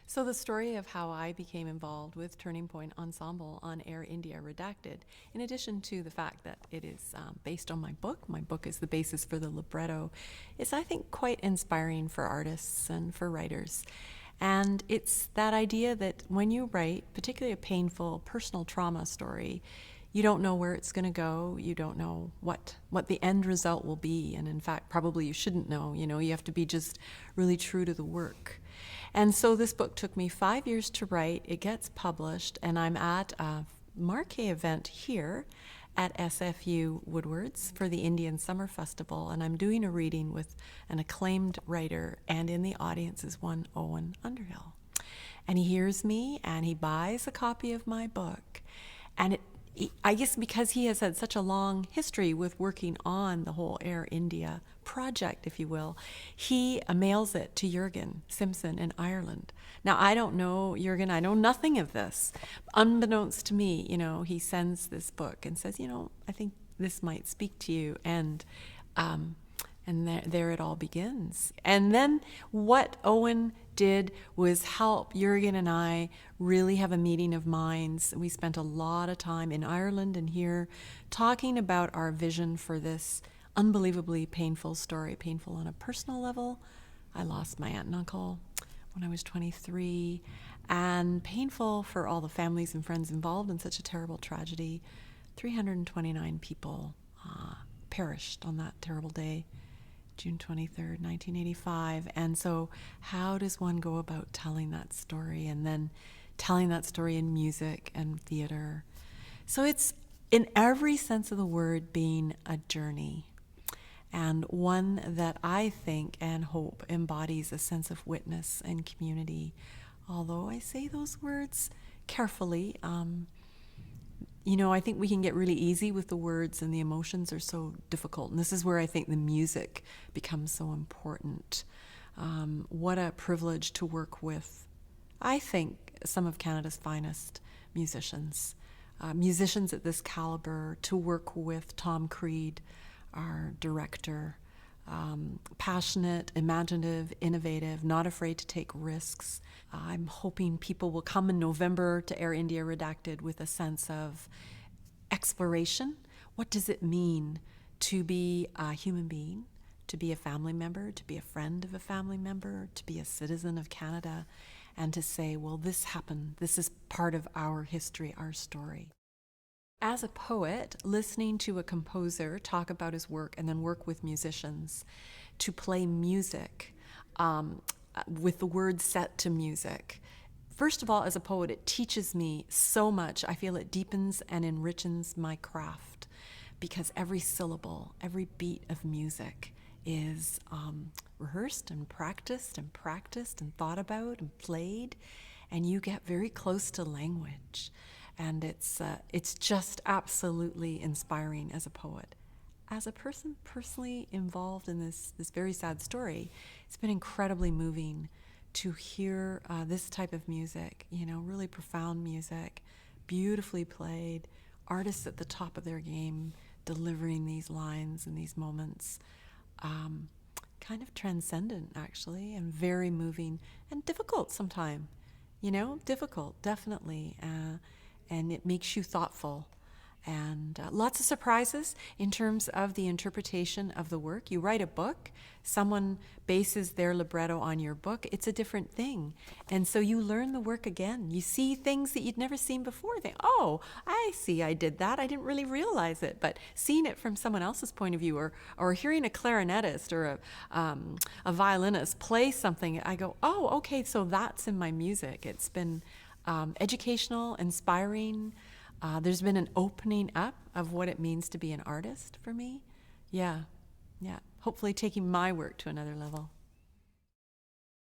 So the story of how I became involved with Turning Point Ensemble on Air India Redacted, in addition to the fact that it is based on my book is the basis for the libretto, is I think quite inspiring for artists and for writers. And it's that idea that when you write, particularly a painful personal trauma story, you don't know where it's going to go. You don't know what the end result will be. And in fact, probably you shouldn't know. You have to be just really true to the work. And so this book took me 5 years to write. It gets published, and I'm at a marquee event here at SFU Woodwards for the Indian Summer Festival, and I'm doing a reading with an acclaimed writer, and in the audience is one Owen Underhill. And he hears me, and he buys a copy of my book, and I guess because he has had such a long history with working on the whole Air India project, if you will, he mails it to Jurgen Simpson in Ireland. Now, I don't know Jurgen, I know nothing of this. Unbeknownst to me, he sends this book and says, I think this might speak to you. And there it all begins. And then what Owen did was help Jurgen and I really have a meeting of minds. We spent a lot of time in Ireland and here talking about our vision for this unbelievably painful story, painful on a personal level. I lost my aunt and uncle when I was 23, and painful for all the families and friends involved in such a terrible tragedy. 329 people perished on that terrible day. June 23rd, 1985. And so how does one go about telling that story and then telling that story in music and theater? So it's, in every sense of the word, being a journey, and one that I think and hope embodies a sense of witness and community. Although I say those words carefully, I think we can get really easy with the words, and the emotions are so difficult. And this is where I think the music becomes so important. What a privilege to work with, I think, some of Canada's finest musicians. Musicians at this caliber, to work with Tom Creed, our director, passionate, imaginative, innovative, not afraid to take risks. I'm hoping people will come in November to Air India Redacted with a sense of exploration. What does it mean to be a human being, to be a family member, to be a friend of a family member, to be a citizen of Canada, and to say, well, this happened. This is part of our history, our story. As a poet, listening to a composer talk about his work and then work with musicians to play music with the words set to music. First of all, as a poet, it teaches me so much. I feel it deepens and enriches my craft because every syllable, every beat of music is rehearsed and practiced and thought about and played, and you get very close to language. And it's just absolutely inspiring as a poet. As a person personally involved in this very sad story, it's been incredibly moving to hear this type of music, really profound music, beautifully played, artists at the top of their game, delivering these lines and these moments. Kind of transcendent, actually, and very moving and difficult sometimes. Difficult, definitely. And it makes you thoughtful. And lots of surprises in terms of the interpretation of the work. You write a book, someone bases their libretto on your book, it's a different thing. And so you learn the work again. You see things that you'd never seen before. Think, oh, I see, I did that. I didn't really realize it. But seeing it from someone else's point of view, or hearing a clarinetist or a violinist play something, I go, oh, okay, so that's in my music. It's been educational, inspiring. There's been an opening up of what it means to be an artist for me. Yeah. Hopefully taking my work to another level.